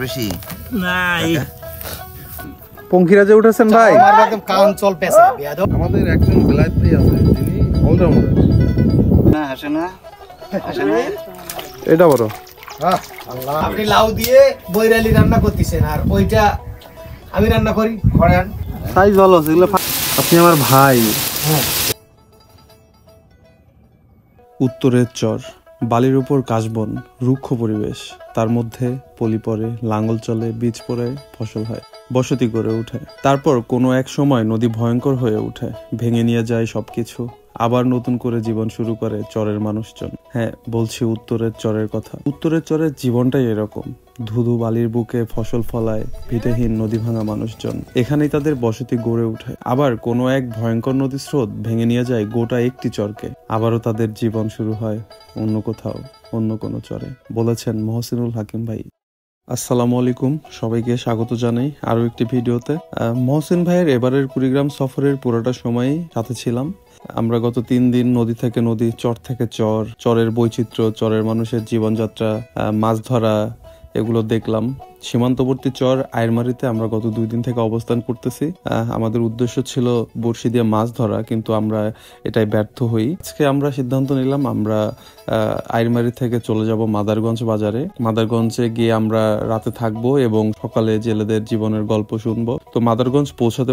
বেশি নাই পঙ্খিরাজে উঠেছেন ভাই? আমার একদম কান চল পেছে বিয়াদব। আমাদের একজন বেলায়েত ভাই আছে যিনি অলরাউন্ডার। না হাসে না হাসে না এটা বড় আল্লাহ, আপনি লাউ দিয়ে বৈরালি রান্না করতেছেন আর ওইটা আমি রান্না করি খড়ান। সাইজ ভালো আছে এগুলো। আপনি আমার ভাই। উত্তরের চর, বালির উপর কাশবন, রুক্ষ পরিবেশ, তার মধ্যে পলি পড়ে, লাঙ্গল চলে, বীজ পড়ে, ফসল হয়, বসতি গড়ে ওঠে। তারপর কোনো এক সময় নদী ভয়ঙ্কর হয়ে ওঠে, ভেঙে নিয়ে যায় সবকিছু, আবার নতুন করে জীবন শুরু করে চরের মানুষজন। হ্যাঁ, বলছি উত্তরের চরের কথা। উত্তরের চরের জীবনটাই এরকম, ধুধু বালির বুকে ফসল ফলায় ভিটেহীন নদী ভাঙা মানুষজন। এখানেই তাদের বসতি গড়ে ওঠে। আবার কোনো এক ভয়ঙ্কর নদী স্রোত ভেঙে নিয়ে যায় গোটা একটি চরকে, আবারও তাদের জীবন শুরু হয় অন্য কোথাও, অন্য কোনো চরে। বলেছেন মহসিনুল হাকিম ভাই। আসসালামু আলাইকুম, সবাইকে স্বাগত জানাই আরো একটি ভিডিওতে। মহসিন ভাইয়ের এবারের কুড়িগ্রাম সফরের পুরোটা সময়ই সাথে ছিলাম। আমরা গত 3 দিন নদী থেকে নদী, চর থেকে চর, চরের বৈচিত্র্য, চরের মানুষের জীবনযাত্রা, মাছ ধরা, এগুলো দেখলাম। সীমান্তবর্তী চর আইরমারিতে আমরা গত 2 দিন থেকে অবস্থান করতেছি। আমাদের উদ্দেশ্য ছিল বড়শি দিয়ে মাছ ধরা, কিন্তু আমরা এটাই ব্যর্থ হই। আজকে আমরা সিদ্ধান্ত নিলাম আমরা আইরমারি থেকে চলে যাব মাদারগঞ্জ বাজারে। মাদারগঞ্জে গিয়ে আমরা রাতে থাকবো এবং সকালে জেলেদের জীবনের গল্প শুনবো। তো মাদারগঞ্জ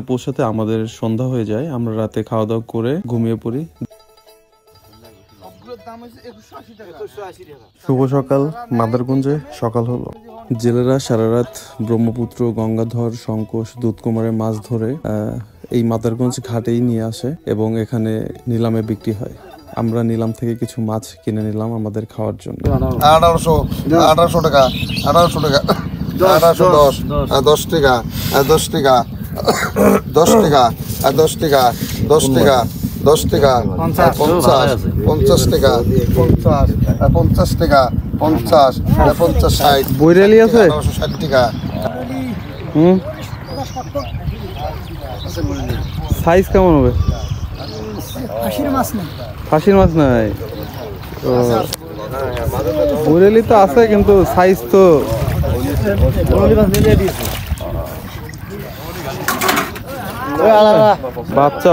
পৌঁছাতে আমাদের সন্ধ্যা হয়ে যায়। আমরা রাতে খাওয়া দাওয়া করে ঘুমিয়ে পড়ি। শুভ সকাল। মাদারগঞ্জে সকাল হলো। জেলেরা সারা রাত ব্রহ্মপুত্র, গঙ্গাধর, শঙ্কোষ, দুধকুমারে মাছ ধরে এই মাদারগঞ্জ ঘাটেই নিয়ে আসে এবং এখানে নিলামে বিক্রি হয়। আমরা নিলাম থেকে কিছু মাছ কিনে নিলাম আমাদের খাওয়ার জন্য। 1800 টাকা 1810 10 টাকা 10 টাকা 10 টাকা 10 টাকা 10 টাকা 10 টাকা 50 টাকা 50 টাকা 50 60 বৈরালি আছে 60 টাকা। সাইজ কেমন হবে? ফাঁসির মাছ নাই। বৈরালি তো আছে কিন্তু সাইজ তো বাচ্চা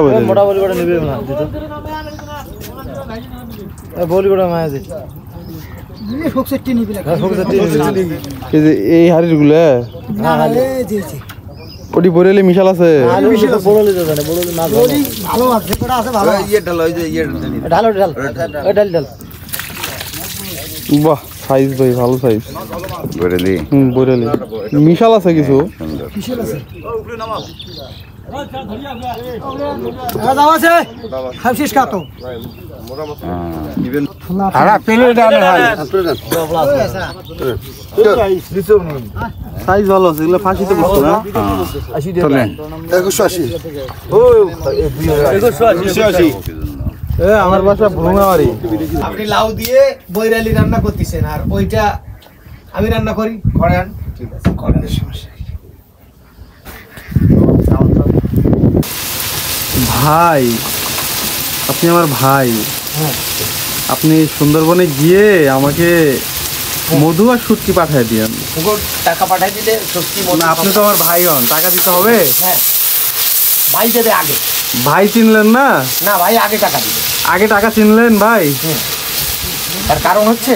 এই হাড়ির গুলা ওটি বৈরালি মিশাল আছে। বাহ, সাইজ ভাই ভালো সাইজ। বৈরালি বৈরালি মিশাল আছে কিছু। সাইজ ভালো আছে, এগুলো ফাঁসিতে বসতো না। 180 আমার বাসা ভ্রুঙাবাড়ি। আপনি লাউ দিয়ে বৈরালি রান্না করতেছেন আর ওইটা আমি রান্না করি খড়ান। ঠিক আছে, খড়ানের সমস্যা। ভাই, আপনি আমার ভাই। আপনি সুন্দরবনে গিয়ে আমাকে মধু আর শুটকি পাঠায় দিয়েন। টাকা পাঠাই দিলে সত্যি মনে। আপনি তো আমার ভাই হন, টাকা দিতে হবে। হ্যাঁ, ভাই দেবে আগে। ভাই চিনলেন না? না, ভাই আগে টাকা দিবে। আগে টাকা চিনলেন ভাই? তার কারণ হচ্ছে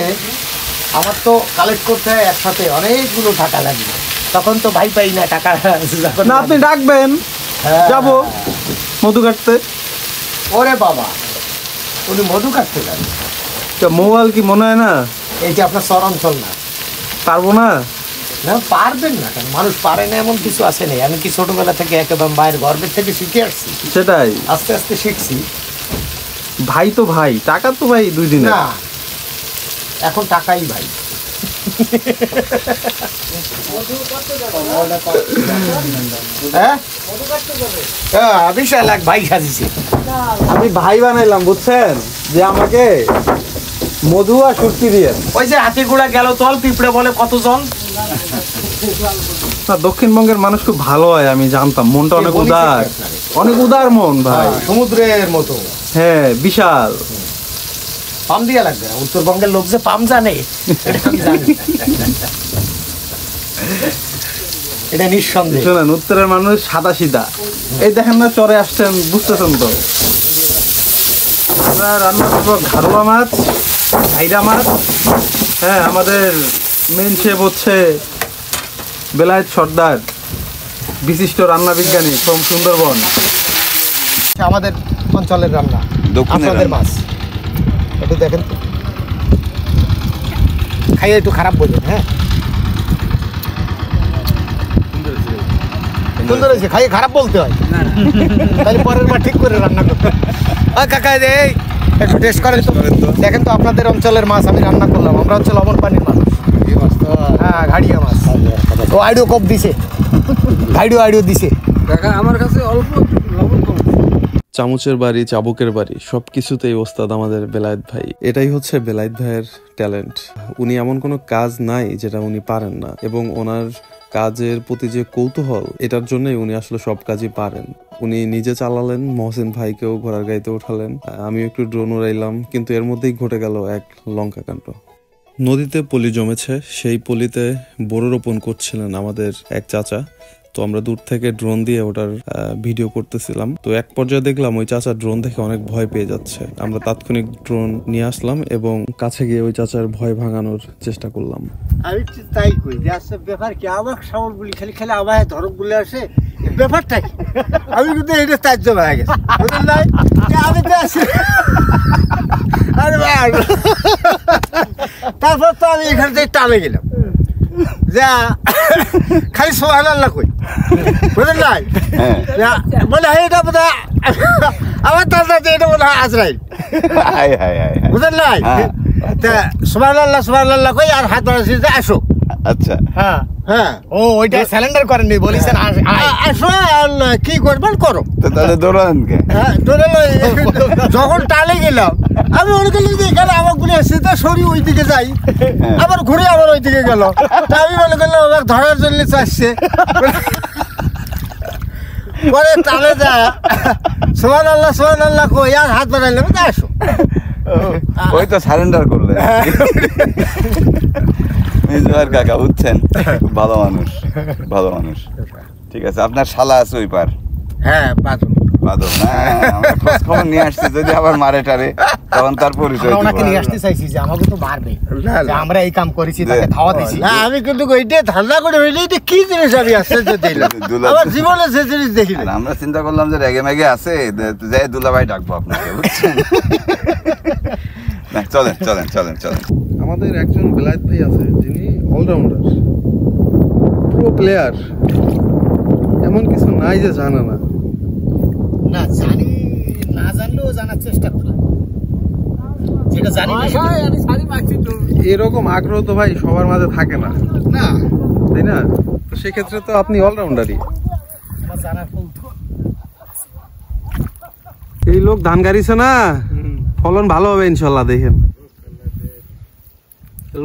আমার তো কালেক্ট করতে হয় একসাথে অনেকগুলো টাকা লাগবে, তখন তো ভাই পাই না টাকা। না, আপনি ডাকবেন, যাবো মধু কাটতে। ওরে বাবা, উনি মধু কাটতে যাবে? মৌয়াল কি মনে হয় না? এইটা আপনার চর অঞ্চল না, পারবো না। না পারবেন না কেন? মানুষ পারে না এমন কিছু আছে না। আমি কি ছোটবেলা থেকে একেবারে বাইরের গর্বের থেকে শিখে আসছি, সেটাই আস্তে আস্তে শিখছি। ভাই তো ভাই, টাকা তো ভাই 2 দিনে। না, এখন টাকাই ভাই। বিশাল এক ভাই সাজিছে। আমি ভাই বানাইলাম, বুঝছেন, যে আমাকে মধু আর শুটকি দিয়ে। ওই যে হাতি গুড়া গেল তল, পিঁপড়ে বলে কত জল। না, দক্ষিণবঙ্গের মানুষ খুব ভালো হয়, আমি জানতাম। মনটা অনেক উদার, অনেক উদার মন ভাই, সমুদ্রের মতো। হ্যাঁ, বিশাল। পাম দিয়া লাগবে না, উত্তরবঙ্গের লোক যে পাম জানে এটা আমি জানি। এটা নিঃসন্দেহ। শোনেন, উত্তরের মানুষ সাদা সিধা। এই দেখেন না, চরে আসছেন, বুঝতেছেন তো। আমরা রান্না করবো ঘাড়ুয়া মাছ, ঘাইরা মাছ। হ্যাঁ, আমাদের মেন শেফ হচ্ছে বেলায়েত সর্দার, বিশিষ্ট রান্না বিজ্ঞানী ফ্রম সুন্দরবন। আমাদের অঞ্চলের রান্না, আপনাদের মাছ একটু দেখেন তো, খাইয়ে একটু খারাপ বলবেন। হ্যাঁ, সুন্দর হয়েছে, খাইয়ে খারাপ বলতে হয়, তাহলে পরের বার ঠিক করে রান্না করতে। কাকা এই একটু টেস্ট করেন তো, দেখেন তো আপনাদের অঞ্চলের মাছ আমি রান্না করলাম। আমরা হচ্ছে লবণ পানির মাছ। হ্যাঁ, ঘাড়িয়া মাছ। ও আইডিও কপ দিছে, আইডিও দিছে। কাকা আমার কাছে অল্প লবণ কম। চামচের বাড়ি, চাবুকের বাড়ি, সবকিছুতেই ওস্তাদ আমাদের বেলায়েত ভাই। এটাই হচ্ছে বেলায়েত ভাইয়ের ট্যালেন্ট। উনি এমন কোনো কাজ নাই যেটা উনি পারেন না, এবং ওনার কাজের প্রতি যে কৌতূহল, এটার জন্যই উনি আসলে সব কাজই পারেন। উনি নিজে চালালেন, মহসিন ভাইকেও ঘোড়ার গাড়িতে উঠালেন, আমিও একটু ড্রোন উড়াইলাম, কিন্তু এর মধ্যেই ঘটে গেল এক লঙ্কা কাণ্ড। নদীতে পলি জমেছে, সেই পলিতে বোরো রোপণ করছিলেন আমাদের এক চাচা। তো আমরা দূর থেকে ড্রোন দিয়ে ওটার ভিডিও করতেছিলাম। তো এক পর্যায়ে দেখলাম ওই চাচা ড্রোন দেখে অনেক ভয় পেয়ে যাচ্ছে। আমরা তাৎক্ষণিক ড্রোন নিয়ে আসলাম এবং কাছে গিয়ে ওই চাচার ভয় ভাঙানোর চেষ্টা করলাম। আমি তাই কই যে আসছে ব্যাপার কি, আমার সামল বলি খালি খালি আমার ধরক বলে আসে, ব্যাপারটা কি? আমি কিন্তু এটা তাজ্য হয়ে গেছে, বুঝলেন নাই? আমি তো আসি, আরে ভাই, তারপর তো আমি এখান থেকে টানে গেলাম, যা খালি সোহান আল্লাহ কই, বুঝলেন নাই? বলে এটা বোধ হয় আমার তার এটা বোধ হয় আজরাইল, বুঝলেন নাই? সোহান আল্লাহ কই আর হাত বাড়াচ্ছি যে আসো। আচ্ছা, হ্যাঁ হ্যাঁ, ও ওইটা সিলিন্ডার করেননি, বলেছেন আসো, কি করবেন করো। তাহলে দৌড়ান কে? হ্যাঁ, যখন টালে গেলাম আমি মনে করলাম যে এখানে আমার ঘুরে আসছে, তা সরি ওই দিকে যাই, আবার ঘুরে আবার ওই দিকে গেল। তা আমি মনে করলাম আমার ধরার জন্য চাচ্ছে, পরে টালে যা সোহান আল্লাহ কই আর হাত বাড়াইলাম, আসো। ওই তো সারেন্ডার করলে। মিজওয়ার কাকা বুঝছেন, ভালো মানুষ, ভালো মানুষ। ঠিক আছে, আপনার শালা আছে ওই পার? হ্যাঁ, বাদল। আমরা খোঁজ খবর নিয়ে আসছি, যদি আবার মারে টারে তখন তার পরিচয় দিব। ওনাকে নিয়ে আসতে চাইছি যে আমাকে তো মারবে, যে আমরা এই কাম করেছি, তাকে খাওয়া দিছি। না, আমি কিন্তু ওইটা ধান্দা করে হইলে এটা কি জিনিস আমি আশ্চর্য দিলাম, আমার জীবনে সে জিনিস দেখি না। আমরা চিন্তা করলাম যে রেগে মেগে আছে, যাই দুলাভাই ডাকবো আপনাকে, বুঝছেন? চলেন চলেন চলেন চলেন। আমাদের একজন বেলায়েত ভাই আছে, যিনি অলরাউন্ডার, প্রো প্লেয়ার, এমন কিছু নাই যে জানে না। না জানি, না জানলেও জানার চেষ্টা করি, যেটা জানি এরকম আগ্রহ তো ভাই সবার মাঝে থাকে না, না, তাই না? তো সেক্ষেত্রে তো আপনি অলরাউন্ডারই। জানার এই লোক ধান গাড়িছে না, ফলন ভালো হবে ইনশাল্লাহ। দেখেন,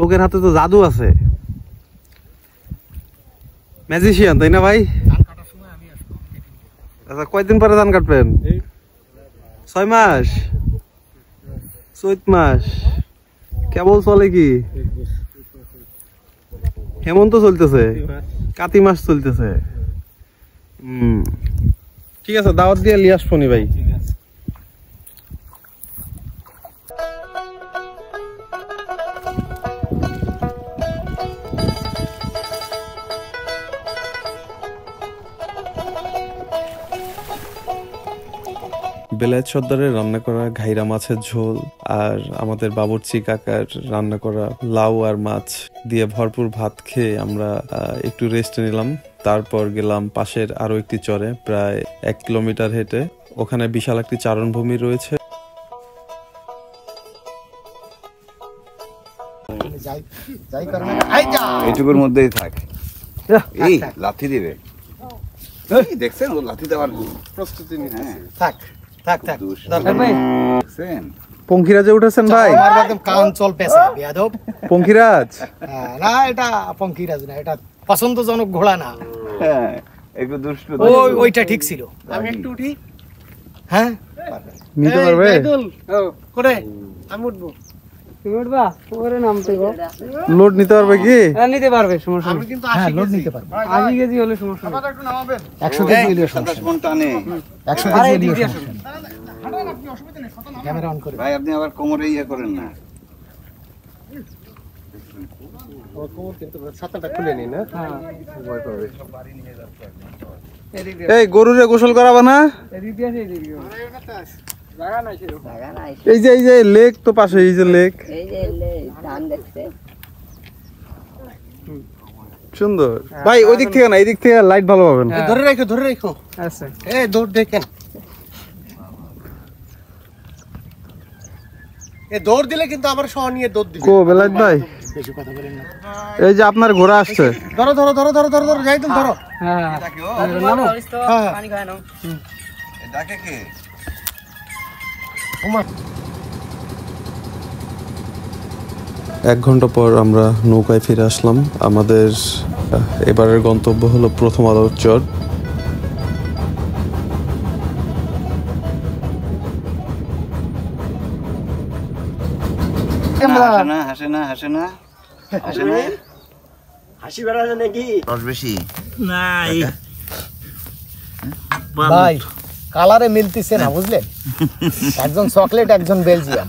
লোকের হাতে তো জাদু আছে, ম্যাজিশিয়ান, তাই না ভাই? আচ্ছা, কয়দিন পরে ধান কাটবেন? 6 মাস, চৈত মাস, কেবল চলে কি হেমন্ত চলতেছে, কাতি মাস চলতেছে। ঠিক আছে, দাওয়াত দিয়ে লিয়ে আসবো নি ভাই। বেলায়েত সর্দারের রান্না করা ঘাইরা মাছের ঝোল আর আমাদের বাবুর্চি কাকার রান্না করা লাউ আর মাছ দিয়ে ভরপুর ভাত খেয়ে আমরা একটু রেস্ট নিলাম। তারপর গেলাম পাশের আরো একটি চরে, প্রায় 1 কিলোমিটার হেঁটে। ওখানে বিশাল একটি চারণভূমি রয়েছে। এইটুকুর মধ্যেই থাক, এই লাথি দিবে, দেখছেন? ও লাথি দেওয়ার প্রস্তুতি নিতে থাক থাক থাক, দরকার নেই। দেখছেন পঙ্খিরাজে উঠেছেন ভাই? আমার একদম কান চল পেছে বেয়াদব। পঙ্খিরাজ না, এটা পঙ্খিরাজ না, এটা পছন্দজনক ঘোড়া না। হ্যাঁ, একটু দুষ্টু। ওইটা ঠিক ছিল। আমি একটু উঠি। হ্যাঁ, নিতে পারবে? করে আমি উঠবো। লোড নিতে পারবে কি? নিতে পারবে, সমস্যা আমি নেই। কিন্তু 80 লোড নিতে পারবো। 80 কেজি হলে সমস্যা নেই। 100 কেজি হলে সমস্যা 27 মন টানে 100 আরে কেজি এদিক হলে দিয়ে সমস্যা নেই। ক্যামেরা অন করে ভাই আপনি আবার কোমরে ইয়ে করেন না ছাতাটা খুলে নি না ভয় পাবে। এদিক দিয়ে, এই গরুরে গোসল করাবা না? এদিক দিয়ে আসে, এদিক দিয়ে। জায়গা নাই সেরকম। এই যে লেক তো পাশে, এই যে লেক সুন্দর। ভাই ওই দিক থেকে না, এই দিক থেকে লাইট ভালো পাবেন। ধরে রাখো আচ্ছা। এই দৌড় দেখেন, এই দৌড় দিলে কিন্তু আবার সহ নিয়ে দৌড় দিবে। কো বেলায়েত ভাই, বেশি কথা বলেন না। এই যে আপনার ঘোড়া আসছে। ধরো যাই তুমি ধরো। হ্যাঁ, নামো। ডাকে কে? 1 ঘন্টা পর আমরা নৌকায় ফিরে আসলাম। আমাদের এবারের গন্তব্য হলো প্রথম আলোর চর। হাসে না হাসি বেড়ানো নাকি? রস বেশি ভাই কালারে মিলতিছে না, বুঝলেন? একজন চকলেট, একজন বেলজিয়াম।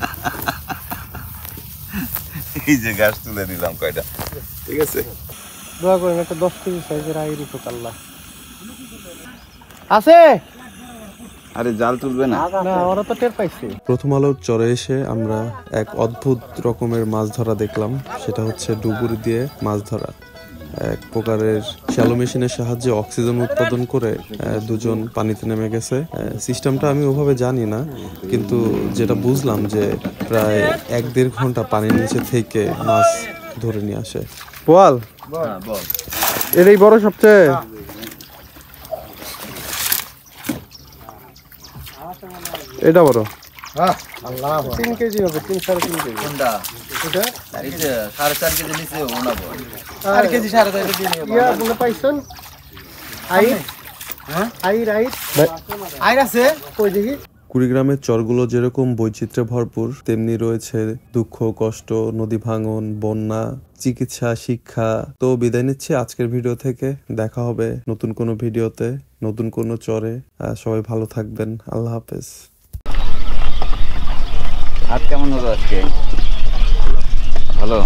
এই যে গাছ তুলে দিলাম কয়টা, ঠিক আছে। দোয়া করেন একটা 10 কেজি সাইজের আইরি আল্লাহ আছে আরে জাল তুলবে না? না, ওরা তো টের পাইছে। প্রথম আলোর চরে এসে আমরা এক অদ্ভুত রকমের মাছ ধরা দেখলাম। সেটা হচ্ছে ডুবুরি দিয়ে মাছ ধরা। এক প্রকারের শ্যালো মেশিনের সাহায্যে অক্সিজেন উৎপাদন করে দুজন পানিতে নেমে গেছে। সিস্টেমটা আমি ওভাবে জানি না, কিন্তু যেটা বুঝলাম যে প্রায় 1-1.5 ঘন্টা পানির নিচে থেকে মাছ ধরে নিয়ে আসে। বল এটাই বড় সবচেয়ে। এটা বড়। আল্লাহ 3 কেজি হবে, 3-3.5 কেজি। কোনটা? এটা এই যে 4.5 কেজি নিচে ওনাবো। 4 কেজি 4.5 কেজি নিয়ে ইয়া বলে পাইছেন আইর, আইর আছে কই দেখি। কুড়িগ্রামের চরগুলো যেরকম বৈচিত্র্যে ভরপুর, তেমনি রয়েছে দুঃখ, কষ্ট, নদী ভাঙন, বন্যা, চিকিৎসা, শিক্ষা। তো বিদায় নিচ্ছি আজকের ভিডিও থেকে। দেখা হবে নতুন কোনো ভিডিওতে, নতুন কোনো চরে। সবাই ভালো থাকবেন। আল্লাহ হাফেজ। হাত কেমন হলো আজকে? ভালো।